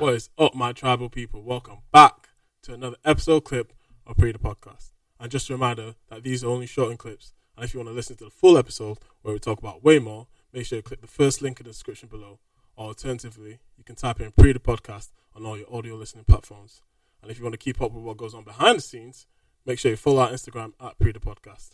What is up, my tribal people? Welcome back to another episode clip of Pree Da Podcast. And just a reminder that these are only shortened clips. And if you want to listen to the full episode where we talk about way more, make sure you click the first link in the description below. Or alternatively, you can type in Pree Da Podcast on all your audio listening platforms. And if you want to keep up with what goes on behind the scenes, make sure you follow our Instagram at Pree Da Podcast.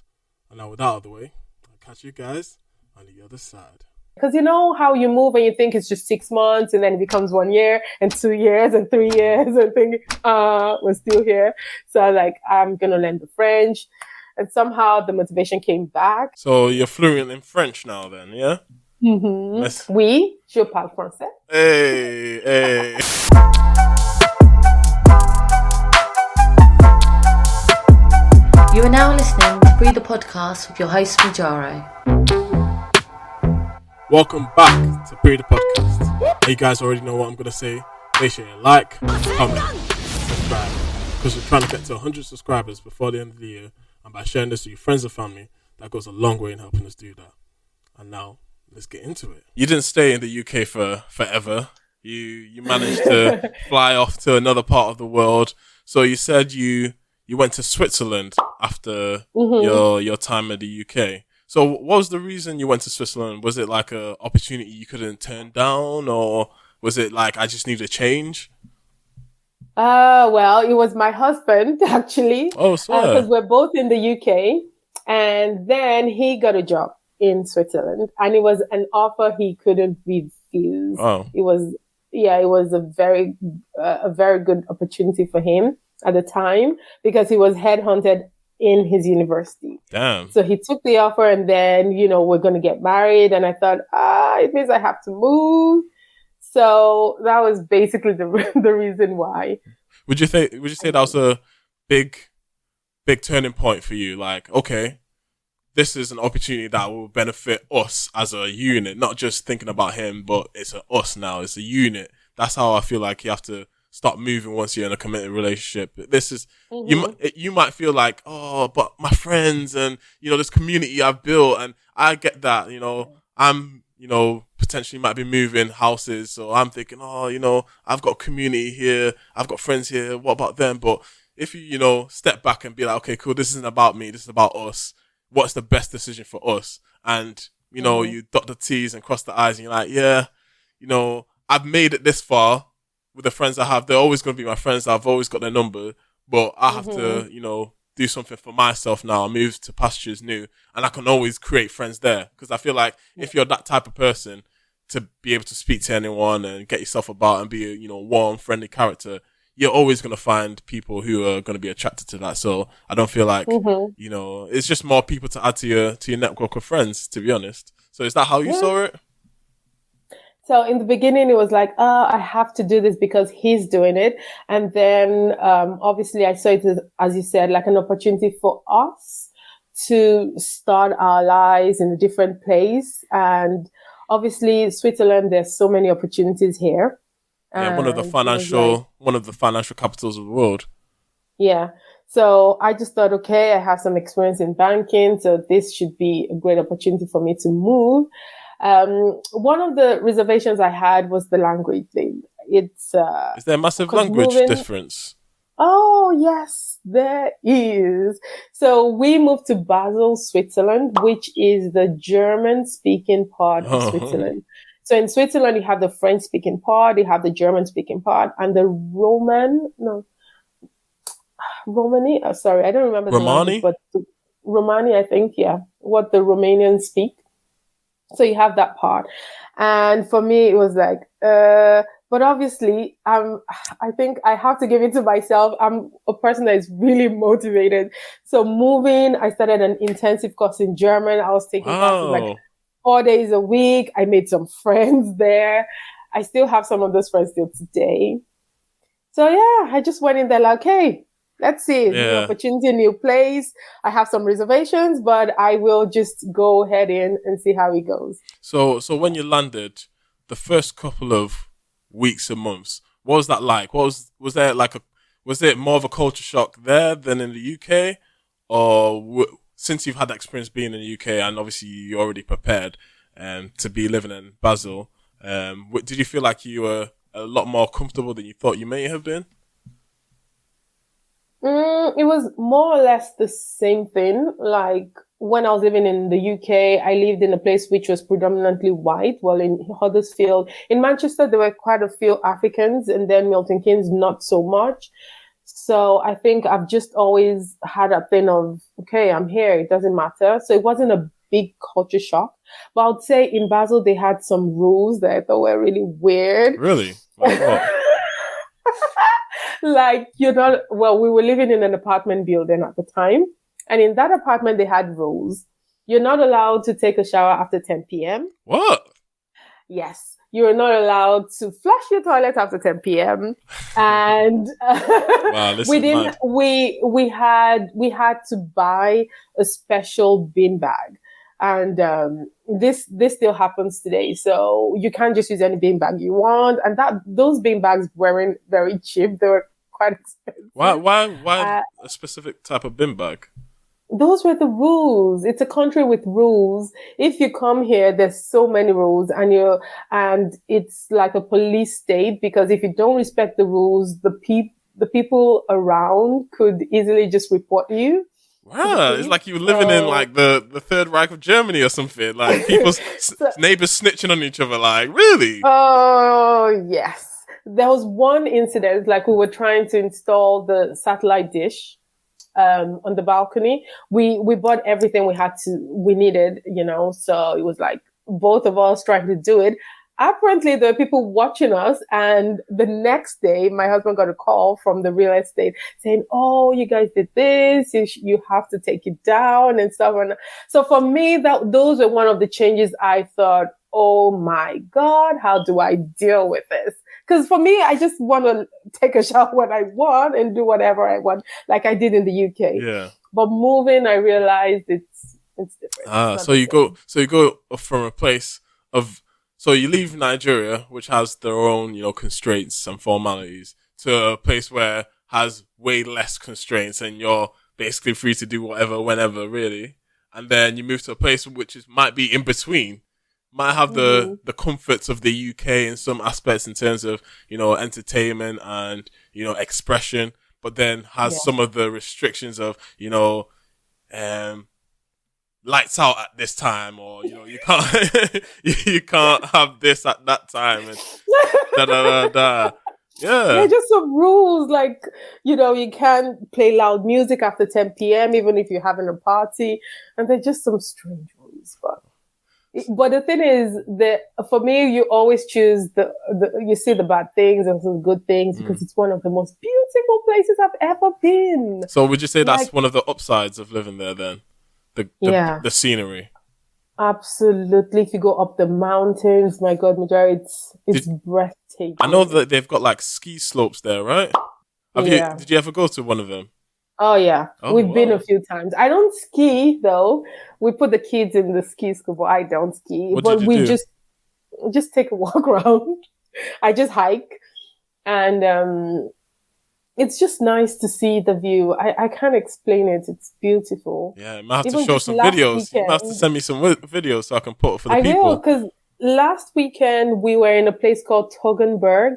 And now with that out of the way, I'll catch you guys on the other side. Because you know how you move and you think it's just 6 months and then it becomes 1 year and 2 years and 3 years and think, we're still here. So I was like, I'm going to learn the French. And somehow the motivation came back. So you're fluent in French now then, yeah? Mm-hmm. Oui, je parle français. Hey. You are now listening to Pree Da Podcast with your host, Ibijoke. Welcome back to Pree Da Podcast. You guys already know what I'm going to say. Make sure you like, comment, subscribe. Because we're trying to get to 100 subscribers before the end of the year. And by sharing this with your friends and family, that goes a long way in helping us do that. And now, let's get into it. You didn't stay in the UK for forever. You managed to fly off to another part of the world. So you said you went to Switzerland after your time in the UK. So what was the reason you went to Switzerland? Was it like an opportunity you couldn't turn down, or was it like, I just need a change? Well, it was my husband, actually. Oh, swear. Because we're both in the UK. And then he got a job in Switzerland. And it was an offer he couldn't refuse. Oh. It was a very good opportunity for him at the time because he was headhunted in his university. Damn. So he took the offer and then, we're going to get married. And I thought, it means I have to move. So that was basically the reason why. Would you say that was a big turning point for you? Like, okay, this is an opportunity that will benefit us as a unit, not just thinking about him, but it's us now. It's a unit. That's how I feel like you have to start moving once you're in a committed relationship. This is, you might feel like, oh, but my friends and, this community I've built, and I get that, I'm, potentially might be moving houses. So I'm thinking, I've got a community here. I've got friends here. What about them? But if you, step back and be like, okay, cool, this isn't about me. This is about us. What's the best decision for us? And, you dot the T's and cross the I's and you're like, yeah, I've made it this far with the friends I have. They're always going to be my friends. I've always got their number, but I have to, do something for myself now. I move to pastures new, and I can always create friends there. Because I feel like if you're that type of person to be able to speak to anyone and get yourself about and be a, warm, friendly character, you're always going to find people who are going to be attracted to that. So I don't feel like, it's just more people to add to your network of friends, to be honest. So is that how you saw it? So in the beginning, it was like, I have to do this because he's doing it. And then, obviously I saw it as you said, like an opportunity for us to start our lives in a different place. And obviously Switzerland, there's so many opportunities here. Yeah, one of the financial capitals of the world. Yeah. So I just thought, okay, I have some experience in banking, so this should be a great opportunity for me to move. One of the reservations I had was the language thing. Is there a massive language difference? Oh, yes, there is. So we moved to Basel, Switzerland, which is the German-speaking part of Switzerland. So in Switzerland, you have the French-speaking part, you have the German-speaking part, and the Romani. Sorry, I don't remember the language, but Romani, I think, yeah, what the Romanians speak. So you have that part. And for me, it was like, but obviously, I think I have to give it to myself. I'm a person that is really motivated. So moving, I started an intensive course in German. I was taking classes like 4 days a week. I made some friends there. I still have some of those friends still today. So yeah, I just went in there like, hey, let's see, new opportunity, new place. I have some reservations, but I will just go head in and see how it goes. So when you landed, the first couple of weeks and months, what was that like? Was it more of a culture shock there than in the UK, or since you've had that experience being in the UK and obviously you're already prepared to be living in Basel, did you feel like you were a lot more comfortable than you thought you may have been? It was more or less the same thing. Like when I was living in the UK, I lived in a place which was predominantly white. Well, in Huddersfield, in Manchester, there were quite a few Africans, and then Milton Keynes, not so much. So I think I've just always had a thing of, okay, I'm here. It doesn't matter. So it wasn't a big culture shock. But I would say in Basel, they had some rules that I thought were really weird. Really? Like what? Like, we were living in an apartment building at the time. And in that apartment, they had rules. You're not allowed to take a shower after 10 p.m. What? Yes. You're not allowed to flush your toilet after 10 p.m. And wow, we had to buy a special bin bag. And this still happens today. So you can't just use any bin bag you want. And those bin bags weren't very cheap. They were quite expensive. Why a specific type of bin bag? Those were the rules. It's a country with rules. If you come here, there's so many rules, and it's like a police state, because if you don't respect the rules, the people around could easily just report you. Wow, it's like you were living in like the Third Reich of Germany or something. Like people's neighbors snitching on each other. Like, really? Oh, yes. There was one incident, like we were trying to install the satellite dish on the balcony. We bought everything we needed, so it was like both of us trying to do it. Apparently, there were people watching us, and the next day, my husband got a call from the real estate saying, "Oh, you guys did this. You have to take it down and stuff." And so for me, those were one of the changes. I thought, "Oh my God, how do I deal with this?" Because for me, I just want to take a shower when I want and do whatever I want, like I did in the UK. Yeah. But moving, I realized it's different. So you go from a place of. So you leave Nigeria, which has their own, constraints and formalities, to a place where has way less constraints and you're basically free to do whatever, whenever, really. And then you move to a place which might be in between, might have the comforts of the UK in some aspects in terms of, entertainment and, expression, but then has some of the restrictions of, lights out at this time, or you can't you can't have this at that time, and Yeah, just some rules, like you can't play loud music after 10 p.m. even if you're having a party, and they're just some strange rules. But the thing is that for me, you always choose you see the bad things and some good things, because it's one of the most beautiful places I've ever been. So would you say that's one of the upsides of living there then? The scenery. Absolutely. If you go up the mountains, my God, Majari, it's breathtaking. I know that they've got like ski slopes there, right? Did you ever go to one of them? Oh yeah, we've been a few times. I don't ski though. We put the kids in the ski school, but I don't ski. We just take a walk around. I just hike, and it's just nice to see the view. I can't explain it. It's beautiful. Yeah, I might have to show some videos. You might have to send me some videos so I can put it for the people. I will, because last weekend we were in a place called Toggenburg,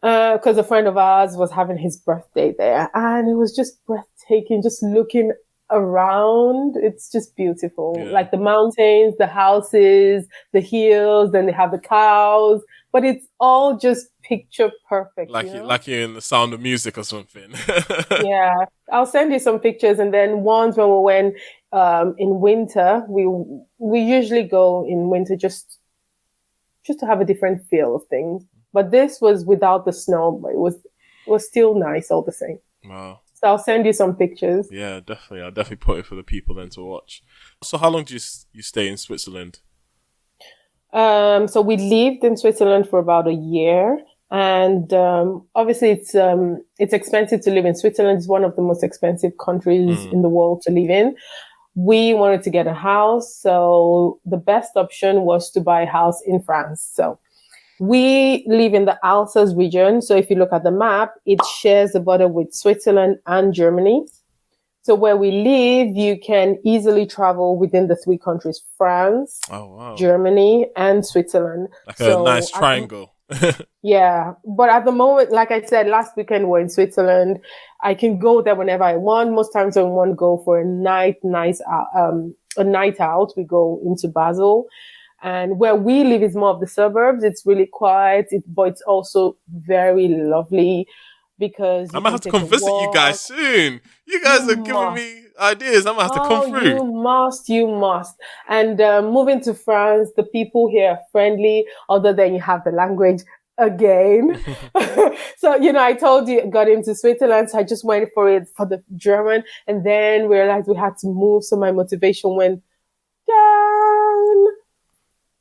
because a friend of ours was having his birthday there, and it was just breathtaking. Just looking around, it's just beautiful. Yeah. Like the mountains, the houses, the hills, then they have the cows, but it's all just picture perfect. Like you're in The Sound of Music or something. Yeah, I'll send you some pictures. And then once when we went in winter, we usually go in winter just to have a different feel of things. But this was without the snow, but it was still nice all the same. Wow. So I'll send you some pictures. Yeah, definitely. I'll definitely put it for the people then to watch. So how long do you stay in Switzerland? So we lived in Switzerland for about a year, and obviously it's expensive to live in Switzerland. It's one of the most expensive countries in the world to live in. We wanted to get a house, so the best option was to buy a house in France. So we live in the Alsace region. So if you look at the map, it shares the border with Switzerland and Germany. So where we live, you can easily travel within the three countries, France, Germany, and Switzerland. Like a nice triangle. Yeah, but at the moment, like I said, last weekend we're in Switzerland. I can go there whenever I want. Most times when I want to go for a a night out, we go into Basel. And where we live is more of the suburbs. It's really quiet, but it's also very lovely because I'm gonna have to come visit you guys soon. You guys are giving me ideas. I'm gonna have to come through. You must. And moving to France, the people here are friendly, other than you have the language again. So, I told you, got into Switzerland, so I just went for the German, and then realized we had to move, so my motivation went down.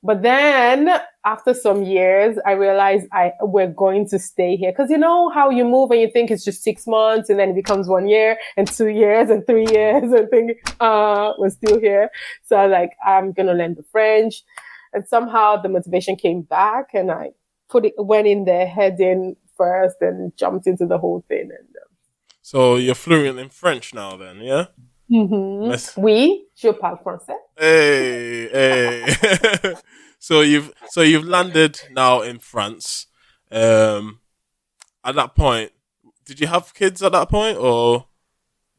But then after some years, I realized we're going to stay here. Cause you know how you move and you think it's just 6 months and then it becomes 1 year and 2 years and 3 years and think, we're still here. So I was like, I'm going to learn the French. And somehow the motivation came back and I went in there head in first and jumped into the whole thing. And so you're fluent in French now then, yeah? Mm-hmm. Oui, je parle français. Hey. So you've landed now in France. At that point, did you have kids at that point or?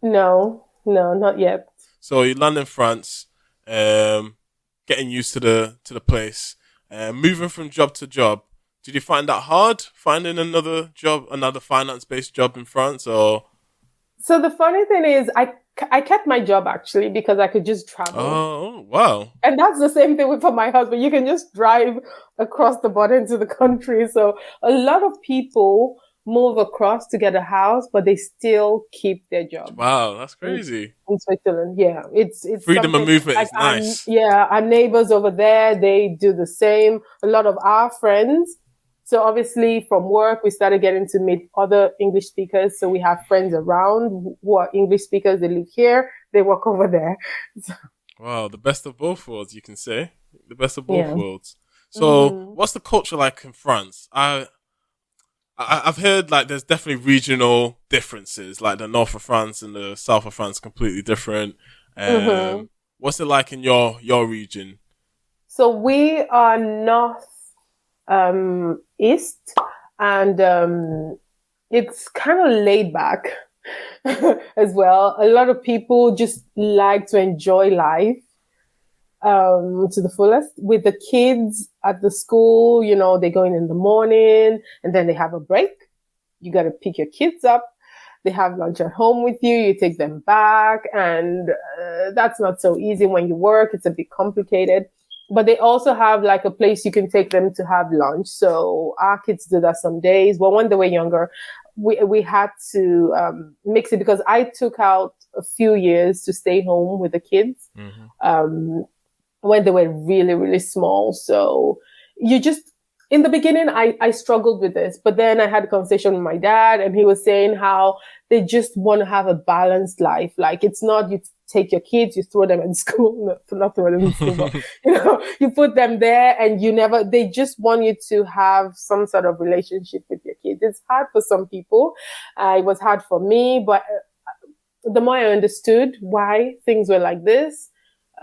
No, not yet. So you land in France, getting used to the place, moving from job to job. Did you find that hard, finding another job, another finance-based job in France, or? So the funny thing is, I kept my job actually because I could just travel. Oh, wow. And that's the same thing for my husband. You can just drive across the border into the country. So a lot of people move across to get a house, but they still keep their job. Wow, that's crazy. In Switzerland, yeah. It's freedom of movement is nice. Our neighbors over there, they do the same. A lot of our friends. So obviously from work, we started getting to meet other English speakers. So we have friends around who are English speakers. They live here. They work over there. So. Wow. The best of both worlds, you can say. The best of both worlds. So what's the culture like in France? I've heard like there's definitely regional differences, like the north of France and the south of France, completely different. What's it like in your region? So we are north east, and it's kind of laid back as well. A lot of people just like to enjoy life to the fullest. With the kids at the school, they go in the morning and then they have a break. You got to pick your kids up. They have lunch at home with you. You take them back, and that's not so easy when you work. It's a bit complicated. But they also have like a place you can take them to have lunch. So our kids do that some days. Well, when they were younger, we had to mix it because I took out a few years to stay home with the kids when they were really, really small. So in the beginning, I struggled with this, but then I had a conversation with my dad and he was saying how they just want to have a balanced life. Like it's not you take your kids, you throw them in school, not throw them in school, but you put them there and they just want you to have some sort of relationship with your kids. It's hard for some people. It was hard for me, but the more I understood why things were like this,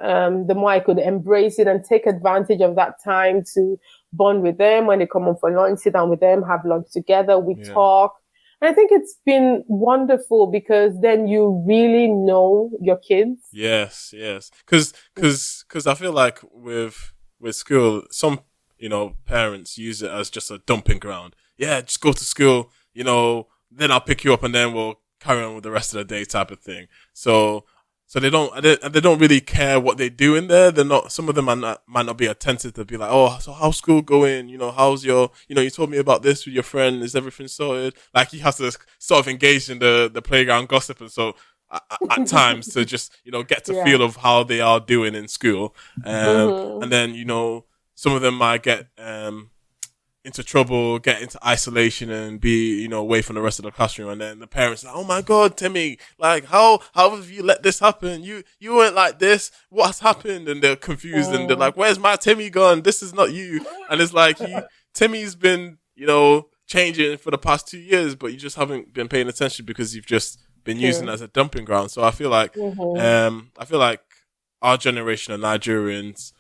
the more I could embrace it and take advantage of that time to bond with them when they come home for lunch, sit down with them, have lunch together, we talk. And I think it's been wonderful because then you really know your kids. Yes. Cause I feel like with school, some, parents use it as just a dumping ground. Yeah, just go to school, then I'll pick you up and then we'll carry on with the rest of the day type of thing. So they don't really care what they do in there. Some of them might not be attentive to be like, oh, so how's school going? How's you told me about this with your friend. Is everything sorted? Like you have to sort of engage in the playground gossip. And so at times to just, get to feel of how they are doing in school. And then, some of them might get, into trouble, get into isolation and be, away from the rest of the classroom. And then the parents are like, oh my God, Timmy, like, how have you let this happen? You weren't like this. What's happened? And they're confused and they're like, where's my Timmy gone? This is not you. And it's like, Timmy's been, changing for the past 2 years, but you just haven't been paying attention because you've just been using it as a dumping ground. So I feel like, our generation of Nigerians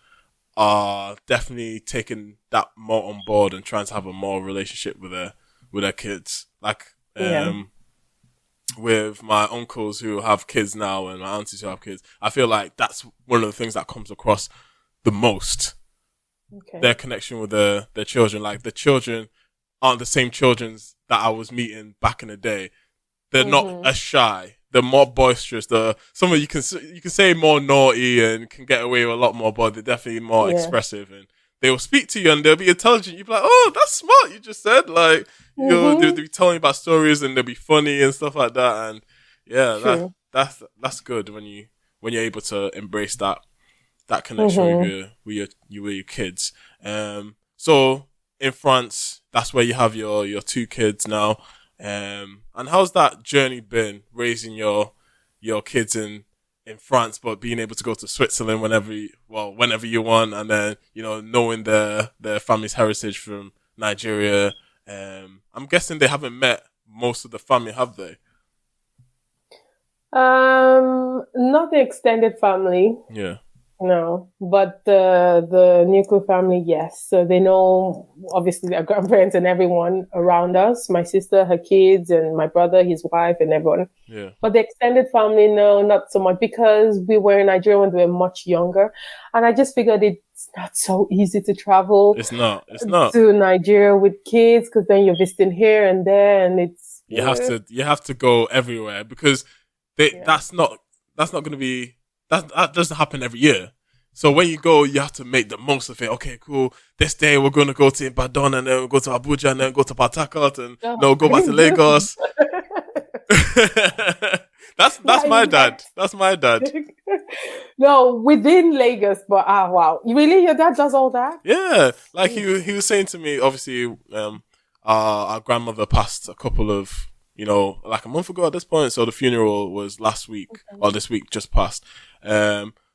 are definitely taking that more on board and trying to have a more relationship with their kids. Like, with my uncles who have kids now and my aunties who have kids, I feel like that's one of the things that comes across the most. Okay. Their connection with their children. Like, the children aren't the same children that I was meeting back in the day. They're not as shy. They're more boisterous. Some of you can say more naughty and can get away with a lot more, but they're definitely more expressive, and they will speak to you and they'll be intelligent. You'll be like, "Oh, that's smart. You just said," like, they'll be telling you about stories and they'll be funny and stuff like that. And yeah, that's good when you're able to embrace that connection with your kids. So in France, that's where you have your two kids now. And how's that journey been, raising your kids in France, but being able to go to Switzerland whenever you want, and then, knowing their family's heritage from Nigeria? I'm guessing they haven't met most of the family, have they? Not the extended family. Yeah. No, but the nuclear family, yes. So they know, obviously, their grandparents and everyone around us. My sister, her kids, and my brother, his wife, and everyone. Yeah. But the extended family, no, not so much, because we were in Nigeria when we were much younger, and I just figured it's not so easy to travel. It's not to Nigeria with kids, because then you're visiting here and there, and it's you have to go everywhere, because that's not going to be. That doesn't happen every year. So when you go, you have to make the most of it. Okay, cool. This day we're going to go to Ibadan, and then we'll go to Abuja, and then go to Port Harcourt, and go back to Lagos. That's my dad. That's my dad. No, within Lagos, but wow. Really? Your dad does all that? Yeah. Like he was saying to me, obviously, our grandmother passed a couple of, like a month ago at this point. So the funeral was last week, or this week just passed.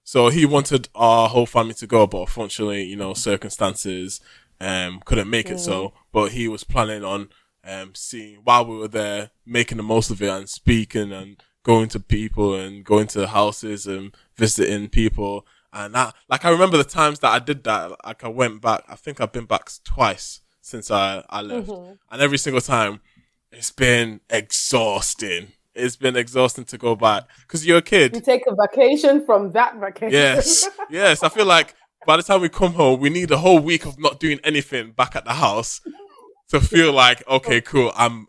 So he wanted our whole family to go, but unfortunately, circumstances, couldn't make it so. But he was planning on, seeing, while we were there, making the most of it and speaking and going to people and going to houses and visiting people. And that, like, I remember the times that I did that. Like, I went back, I think I've been back twice since I left. And every single time, it's been exhausting. It's been exhausting to go back, because you're a kid. You take a vacation from that vacation. Yes. I feel like by the time we come home, we need a whole week of not doing anything back at the house to feel like, okay, cool, I'm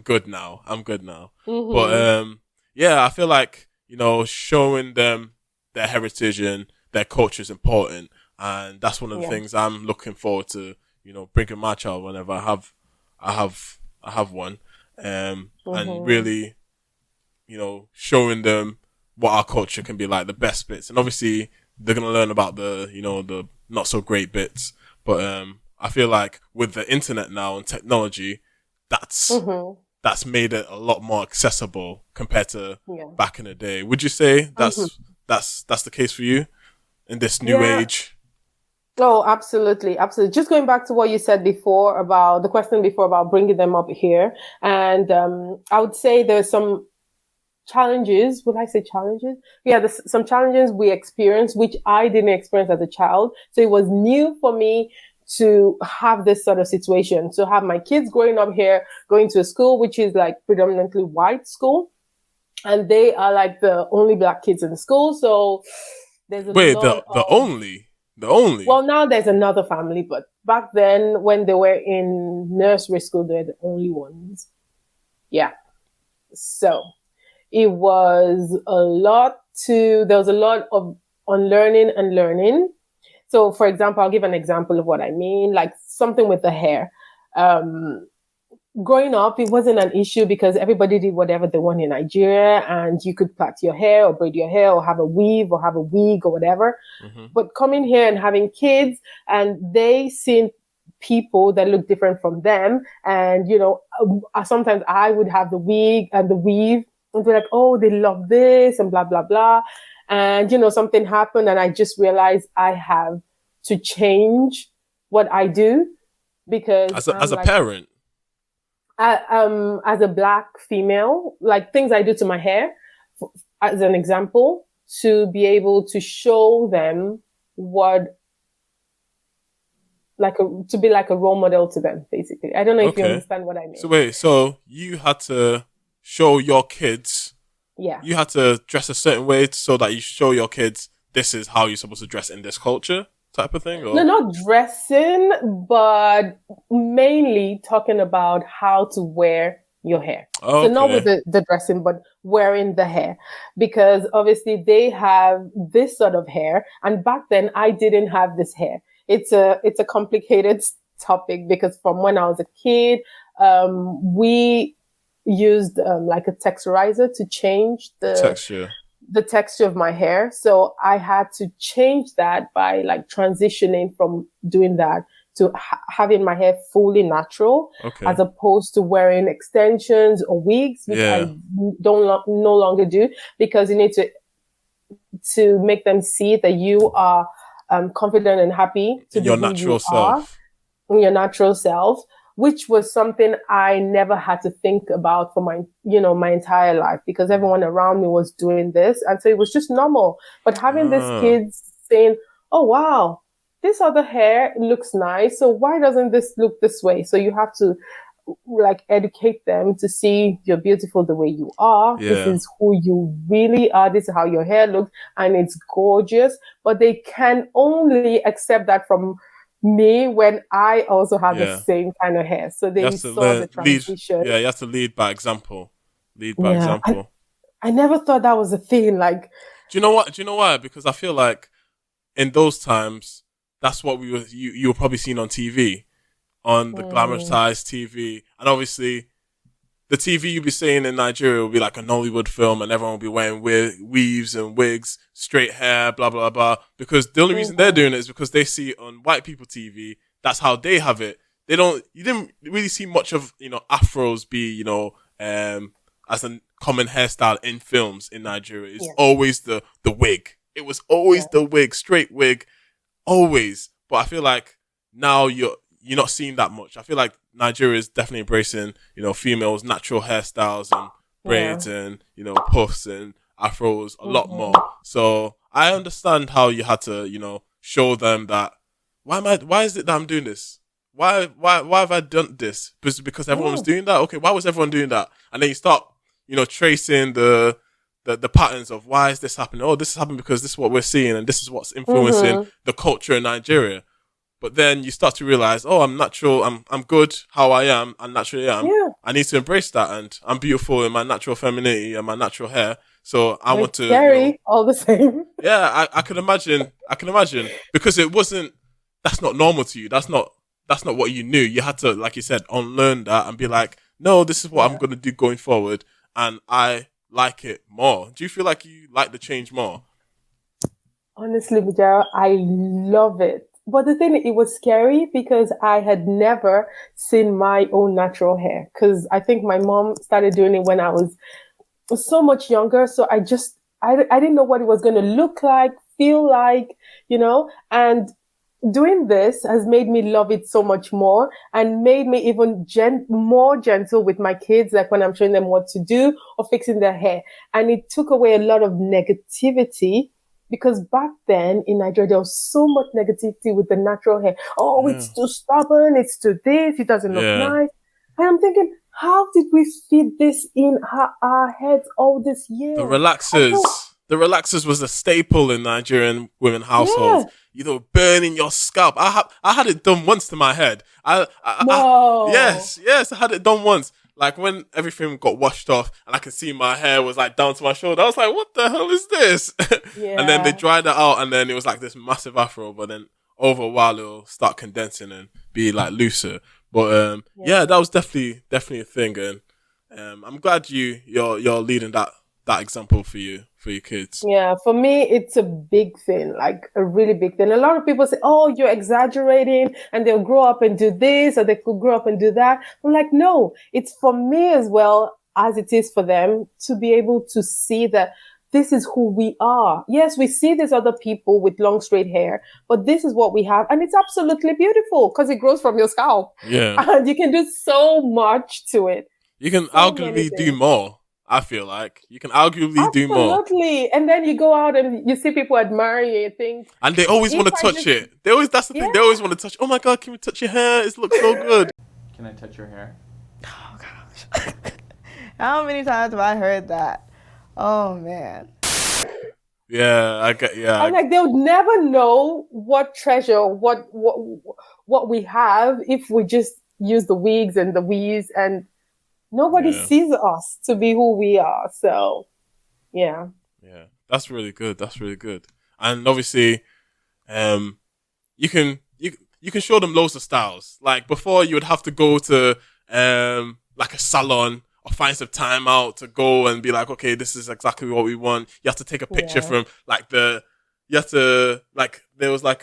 good now. But I feel like, showing them their heritage and their culture is important, and that's one of the things I'm looking forward to. Bringing my child whenever I have one, and really, showing them what our culture can be like, the best bits. And obviously they're going to learn about the, the not so great bits. But, I feel like with the internet now and technology, that's made it a lot more accessible compared to back in the day. Would you say that's the case for you in this new age? Oh, absolutely. Absolutely. Just going back to what you said before about the question before about bringing them up here. And, I would say there's some challenges. Would I say challenges? Yeah, there's some challenges we experienced, which I didn't experience as a child. So it was new for me to have this sort of situation. So have my kids growing up here, going to a school, which is like predominantly white school. And they are like the only black kids in the school. So there's the only? Well, now there's another family, but back then when they were in nursery school, they're the only ones. Yeah. So it was there was a lot of unlearning and learning. So, for example, I'll give an example of what I mean, like something with the hair. Growing up, it wasn't an issue because everybody did whatever they want in Nigeria, and you could plait your hair or braid your hair or have a weave or have a wig or whatever. But coming here and having kids, and they seen people that look different from them. And, sometimes I would have the wig and the weave, and they're like, oh, they love this and blah, blah, blah. And, something happened, and I just realized I have to change what I do, because as a parent, as a black female, like things I do to my hair, as an example, to be able to show them what to be like a role model to them, basically. I don't know if you understand what I mean. So you had to show your kids, you had to dress a certain way so that you show your kids this is how you're supposed to dress in this culture type of thing? Or? No, not dressing, but mainly talking about how to wear your hair. So not with the dressing, but wearing the hair. Because obviously they have this sort of hair. And back then I didn't have this hair. It's a complicated topic because from when I was a kid, we used like a texturizer to change the texture of my hair. So I had to change that by like transitioning from doing that to having my hair fully natural, as opposed to wearing extensions or wigs, which I no longer do, because you need to make them see that you are confident and happy to be your natural self. Your natural self, which was something I never had to think about for my entire life, because everyone around me was doing this. And so it was just normal. But having these kids saying, oh, wow, this other hair looks nice. So why doesn't this look this way? So you have to like educate them to see you're beautiful the way you are. Yeah. This is who you really are. This is how your hair looks and it's gorgeous. But they can only accept that from me when I also have the same kind of hair. So they saw the transition. You have to lead by example. Example. I never thought that was a thing. Like, do you know why? Because I feel like in those times, that's what you were probably seeing on TV, on the glamorized TV. And obviously, the TV you'd be seeing in Nigeria will be like a Nollywood film and everyone will be wearing weaves and wigs, straight hair, blah, blah, blah. Because the only reason they're doing it is because they see on white people TV, that's how they have it. You didn't really see much of, afros be, as a common hairstyle in films in Nigeria. It's always the wig. It was always the wig, straight wig. Always. But I feel like now you're not seeing that much. I feel like Nigeria is definitely embracing, females' natural hairstyles and braids and, puffs and afros a lot more. So I understand how you had to, show them that why is it that I'm doing this? Why have I done this? Because everyone was doing that? Okay, why was everyone doing that? And then you start, tracing the patterns of why is this happening? Oh, this is happening because this is what we're seeing and this is what's influencing the culture in Nigeria. But then you start to realize, oh, I'm natural. I'm good how I am. I naturally am. Yeah. I need to embrace that, and I'm beautiful in my natural femininity and my natural hair. So I want to. Scary, all the same. Yeah, I can imagine because it wasn't. That's not normal to you. That's not what you knew. You had to, like you said, unlearn that and be like, no, this is what I'm going to do going forward, and I like it more. Do you feel like you like the change more? Honestly, Bijara, I love it. But the thing, it was scary because I had never seen my own natural hair. Because I think my mom started doing it when I was so much younger. So I didn't know what it was going to look like, feel like, and doing this has made me love it so much more and made me even more gentle with my kids, like when I'm showing them what to do or fixing their hair. And it took away a lot of negativity. Because back then in Nigeria, there was so much negativity with the natural hair. Oh, it's too stubborn. It's too this. It doesn't look nice. And I'm thinking, how did we feed this in our heads all this year? The relaxers was a staple in Nigerian women households. Burning your scalp. I had it done once to my head. Yes, I had it done once. Like when everything got washed off and I could see my hair was like down to my shoulder, I was like, what the hell is this? And then they dried it out and then it was like this massive afro, but then over a while it'll start condensing and be like looser. But that was definitely a thing. And I'm glad you're leading that example for your kids. Yeah, for me, it's a big thing, like a really big thing. A lot of people say, oh, you're exaggerating and they'll grow up and do this or they could grow up and do that. I'm like, no, it's for me as well as it is for them to be able to see that this is who we are. Yes, we see these other people with long straight hair, but this is what we have. And it's absolutely beautiful because it grows from your scalp. Yeah. And you can do so much to it. You can arguably do more. I feel like you can arguably do more. Absolutely. And then you go out and you see people admiring you and think. And they always want to touch it. That's the thing. They always want to touch. Oh my God, can we touch your hair? It looks so good. Can I touch your hair? Oh gosh. How many times have I heard that? Oh man. Yeah, I get. Yeah, and like they would never know what treasure, what we have if we just use the wigs and the weaves, and nobody sees us to be who we are. So, yeah, that's really good. That's really good. And obviously, you can show them loads of styles. Like before, you would have to go to like a salon or find some time out to go and be like, okay, this is exactly what we want. You have to take a picture from like there was like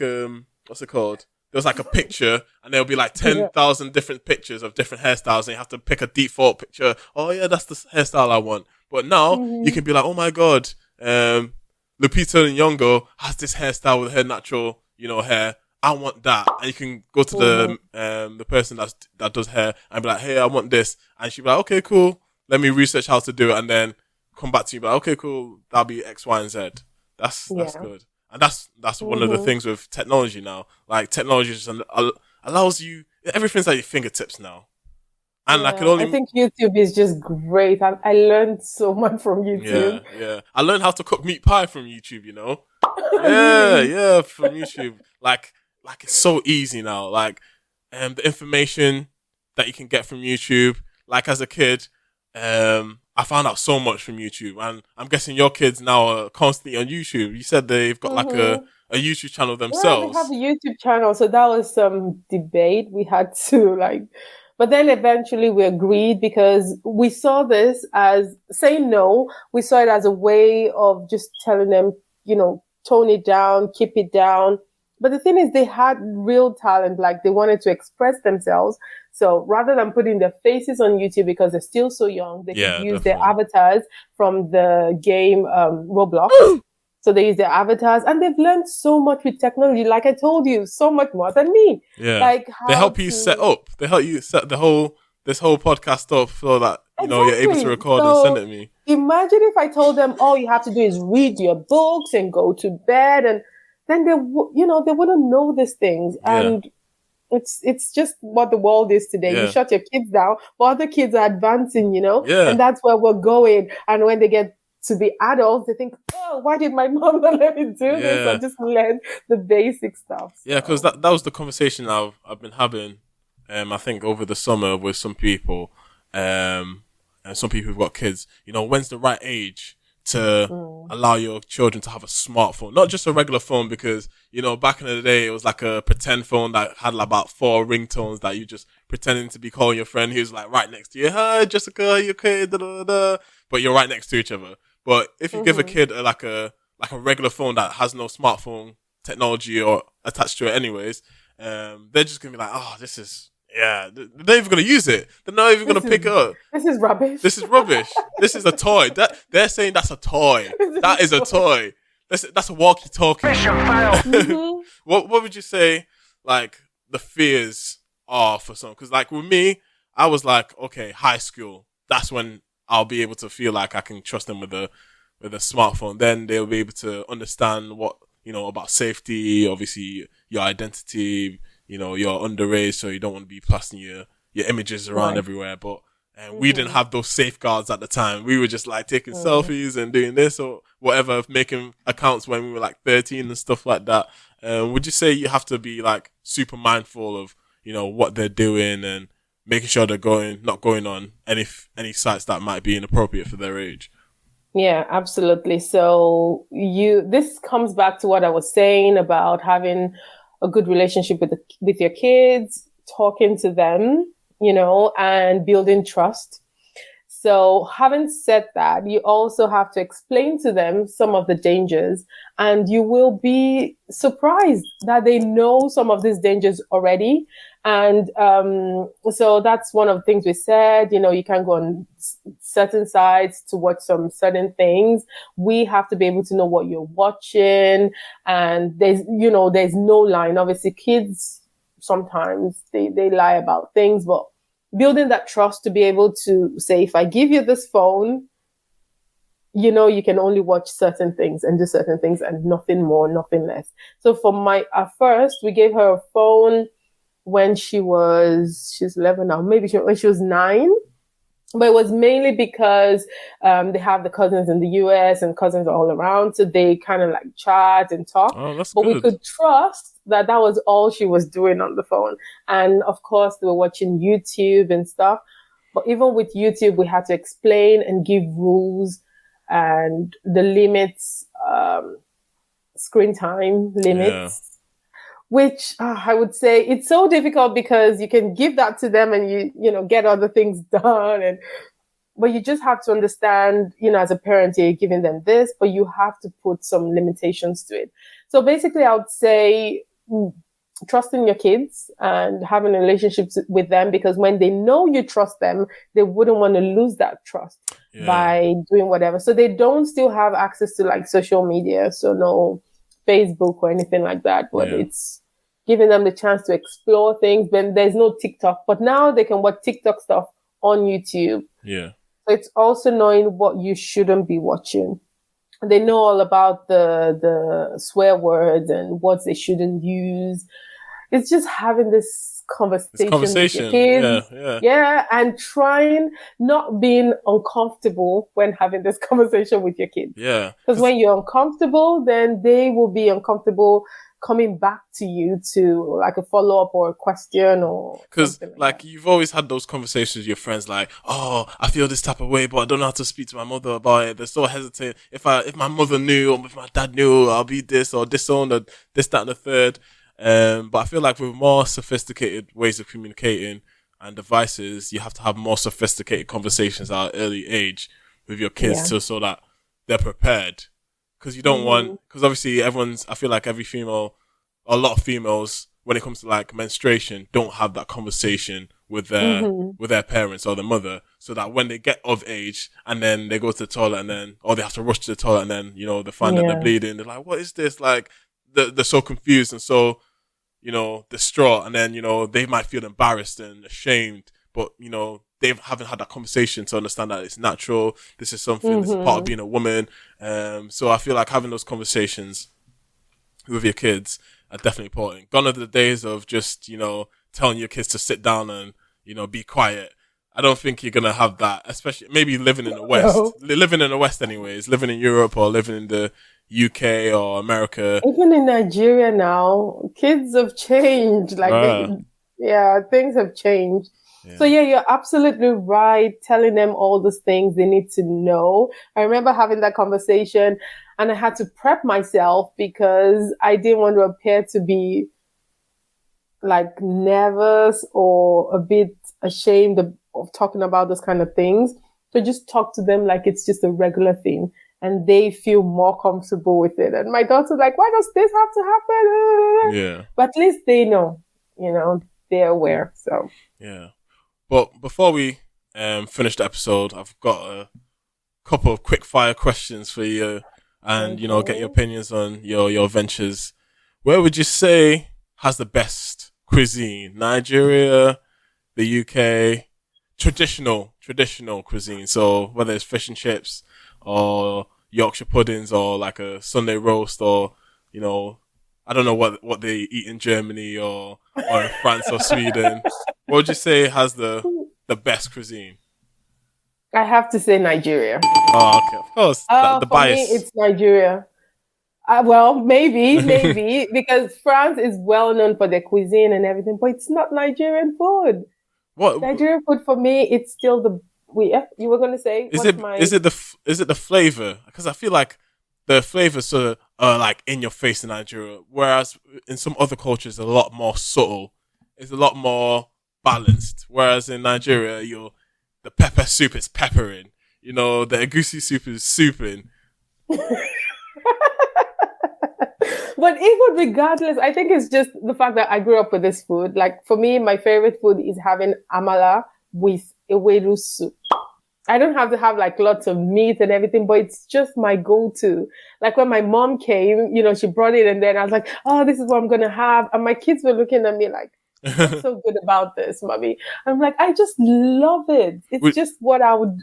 what's it called? There was like a picture and there'll be like 10,000 different pictures of different hairstyles and you have to pick a default picture. Oh yeah, that's the hairstyle I want. But now you can be like, oh my God, Lupita Nyong'o has this hairstyle with her natural, hair. I want that. And you can go to the person that does hair and be like, hey, I want this. And she'll be like, okay, cool. Let me research how to do it and then come back to you. But okay, cool. That'll be X, Y, and Z. That's good. And that's one of the things with technology now. Like technology just allows you, everything's at your fingertips now. And I think YouTube is just great. I learned so much from YouTube. Yeah. I learned how to cook meat pie from YouTube, Yeah, from YouTube. Like it's so easy now. Like, the information that you can get from YouTube. Like as a kid, I found out so much from YouTube, and I'm guessing your kids now are constantly on YouTube. You said they've got like a YouTube channel themselves. Yeah, they have a YouTube channel, so that was some debate we had to but then eventually we agreed because we saw this as saying no. We saw it as a way of just telling them, tone it down, keep it down. But the thing is, they had real talent, like they wanted to express themselves. So rather than putting their faces on YouTube because they're still so young, they could use their avatars from the game Roblox. So they use their avatars and they've learned so much with technology. Like I told you, so much more than me. Yeah. Like they help you set up. They help you set this whole podcast up so that, you're able to record and send it to me. Imagine if I told them all you have to do is read your books and go to bed, and then they wouldn't know these things. And it's just what the world is today. You shut your kids down, but other kids are advancing, and that's where we're going. And when they get to be adults, they think, oh, why did my mom not let me do this? I just learned the basic stuff. So. Yeah, because that was the conversation I've been having, I think over the summer with some people, and some people who've got kids. When's the right age to allow your children to have a smartphone? Not just a regular phone, because, back in the day, it was like a pretend phone that had like about 4 ringtones that you just pretending to be calling your friend who's like right next to you. Hi, Jessica, you okay? Da, da, da. But you're right next to each other. But if you give a kid like a regular phone that has no smartphone technology or attached to it anyways, they're just going to be like, oh, this is... Yeah, they're not even going to use it. They're not even going to pick it up. This is rubbish. This is rubbish. This is a toy. They're saying that's a toy. That is a toy. That's a walkie-talkie. What would you say, like, the fears are for some? Because, like, with me, I was like, okay, high school. That's when I'll be able to feel like I can trust them with a smartphone. Then they'll be able to understand what, about safety, obviously your identity. You're underage, so you don't want to be plastered your images around everywhere. But we didn't have those safeguards at the time. We were just like taking selfies and doing this or whatever, making accounts when we were like 13 and stuff like that. Would you say you have to be like super mindful of, what they're doing and making sure they're not going on any sites that might be inappropriate for their age? Yeah, absolutely. So this comes back to what I was saying about having a good relationship with your kids, talking to them, and building trust. So having said that, you also have to explain to them some of the dangers, and you will be surprised that they know some of these dangers already. And so that's one of the things we said, you can go on certain sites to watch some certain things. We have to be able to know what you're watching. And there's no line. Obviously, kids, sometimes they lie about things, but building that trust to be able to say, if I give you this phone, you can only watch certain things and do certain things and nothing more, nothing less. So at first, we gave her a phone when she's 11 now, maybe when she was 9. But it was mainly because they have the cousins in the US and cousins all around. So they kind of like chat and talk. Oh, that's but good. We could trust that was all she was doing on the phone. And of course, they were watching YouTube and stuff. But even with YouTube, we had to explain and give rules and the limits, screen time limits. Which I would say it's so difficult because you can give that to them and you get other things done. But you just have to understand, as a parent, you're giving them this, but you have to put some limitations to it. So basically, I would say trusting your kids and having relationships with them, because when they know you trust them, they wouldn't want to lose that trust by doing whatever. So they don't still have access to like social media. So no Facebook or anything like that, but it's giving them the chance to explore things. When there's no TikTok, but now they can watch TikTok stuff on YouTube. Yeah. So it's also knowing what you shouldn't be watching. They know all about the swear words and what they shouldn't use. It's just having this conversation with your kids. Yeah, and trying not being uncomfortable when having this conversation with your kids. Yeah. Because when you're uncomfortable, then they will be uncomfortable coming back to you to like a follow-up or a question or because like you've always had those conversations with your friends like, oh, I feel this type of way, but I don't know how to speak to my mother about it. They're so hesitant. If my mother knew, or if my dad knew, I'll be this or disowned or this, that, and the third. But I feel like with more sophisticated ways of communicating and devices, you have to have more sophisticated conversations at an early age with your kids so that they're prepared. Because you don't want, because obviously I feel like every female, a lot of females, when it comes to like menstruation, don't have that conversation with their parents or their mother, so that when they get of age and then they go to the toilet or they have to rush to the toilet and then, they find that they're bleeding, they're like, what is this? Like, they're so confused and so, distraught, and then, they might feel embarrassed and ashamed, but, they haven't had that conversation to understand that it's natural. This is something that's part of being a woman. So I feel like having those conversations with your kids are definitely important. Gone are the days of just, telling your kids to sit down and, be quiet. I don't think you're going to have that, especially maybe living in the West. Living in the West anyways, living in Europe or living in the UK or America. Even in Nigeria now, kids have changed. Things have changed. Yeah. So you're absolutely right. Telling them all those things they need to know. I remember having that conversation and I had to prep myself because I didn't want to appear to be like nervous or a bit ashamed of talking about those kind of things. So just talk to them like it's just a regular thing and they feel more comfortable with it. And my daughter's like, why does this have to happen? Yeah. But at least they know, they're aware. So. Yeah. But before we finish the episode, I've got a couple of quick fire questions for you and, get your opinions on your ventures. Where would you say has the best cuisine? Nigeria, the UK, traditional cuisine. So whether it's fish and chips or Yorkshire puddings or like a Sunday roast or, I don't know what they eat in Germany or in France or Sweden. What would you say has the best cuisine? I have to say Nigeria. Oh, okay. Of course. The bias. For me, it's Nigeria. Well, maybe, because France is well known for their cuisine and everything, but it's not Nigerian food. What? Nigerian food for me, it's still you were going to say? Is it the flavor? Because I feel like the flavors sort of are like in your face in Nigeria, whereas in some other cultures, a lot more subtle. It's a lot more balanced. Whereas in Nigeria, the pepper soup is peppering. The egusi soup is souping. But even regardless, I think it's just the fact that I grew up with this food. Like for me, my favorite food is having amala with ewedu soup. I don't have to have like lots of meat and everything, but it's just my go-to. Like when my mom came, she brought it and then I was like, oh, this is what I'm going to have. And my kids were looking at me like, what's so good about this, mommy? I'm like, I just love it. It's just what I would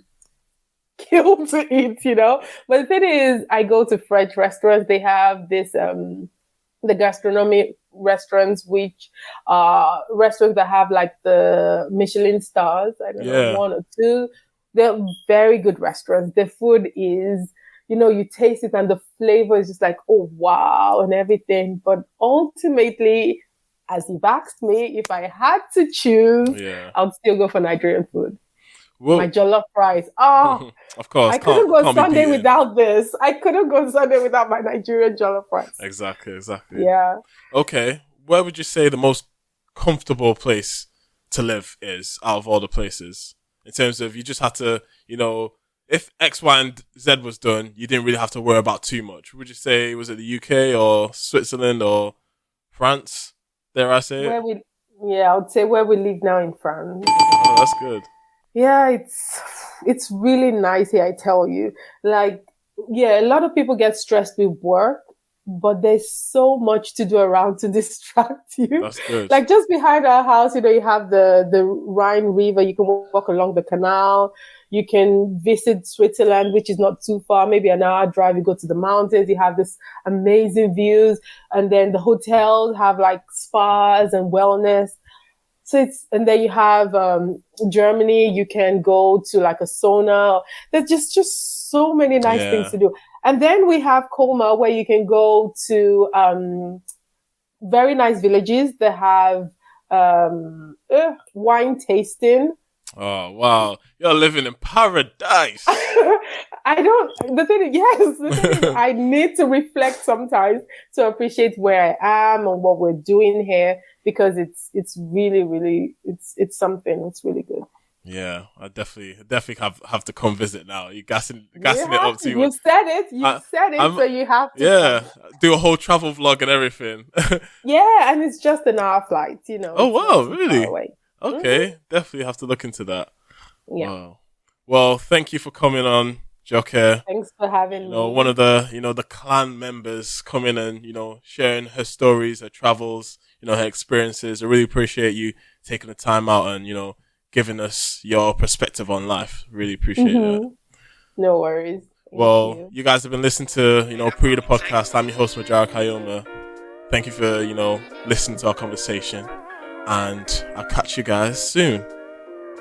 kill to eat, But the thing is, I go to French restaurants. They have this, the gastronomy restaurants, which are restaurants that have like the Michelin stars. I don't know, 1 or 2. They're very good restaurants. The food is, you taste it and the flavor is just like, oh, wow, and everything. But ultimately, as you've asked me, if I had to choose, I would still go for Nigerian food. Whoa. My jollof rice. Oh, of course. I couldn't go Sunday without this. I couldn't go Sunday without my Nigerian jollof rice. Exactly. Yeah. Okay. Where would you say the most comfortable place to live is out of all the places? In terms of you just had to, if X, Y, and Z was done, you didn't really have to worry about too much. Would you say, was it the UK or Switzerland or France? Dare I say it? I would say where we live now in France. Oh, that's good. Yeah, it's really nice here, I tell you. Like, a lot of people get stressed with work, but there's so much to do around to distract you. That's good. Like just behind our house, you have the Rhine River. You can walk along the canal. You can visit Switzerland, which is not too far, maybe an hour drive. You go to the mountains. You have this amazing views. And then the hotels have like spas and wellness. And then you have Germany. You can go to like a sauna. There's just so many nice things to do. And then we have Colmar, where you can go to very nice villages that have wine tasting. Oh, wow. You're living in paradise. The thing is, I need to reflect sometimes to appreciate where I am and what we're doing here, because it's really, really, it's something. It's really good. Yeah, I definitely have to come visit now. You're gassing it up too much. You said it, so you have to. Yeah, do a whole travel vlog and everything. Yeah, and it's just an hour flight, Oh, wow, really? Okay, Mm-hmm. Definitely have to look into that. Yeah. Wow. Well, thank you for coming on, Joke. Thanks for having me. One of the, the clan members coming and, sharing her stories, her travels, her experiences. I really appreciate you taking the time out and, giving us your perspective on life. Really appreciate it. No worries. Thank you guys have been listening to, Pree Da Podcast. I'm your host, Majara Kayoma. Thank you for, listening to our conversation. And I'll catch you guys soon.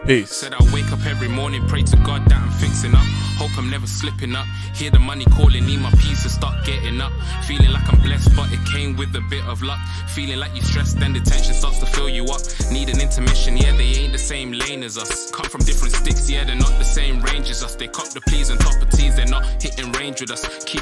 Peace. Said I wake up every morning, pray to God that I'm fixing up. Hope I'm never slipping up. Hear the money calling, need my peace to start getting up. Feeling like I'm blessed, but it came with a bit of luck. Feeling like you stressed, then the tension starts to fill you up. Need an intermission, they ain't the same lane as us. Come from different sticks, they're not the same range as us. They cop the pleas and top of teas, they're not hitting range with us. Keep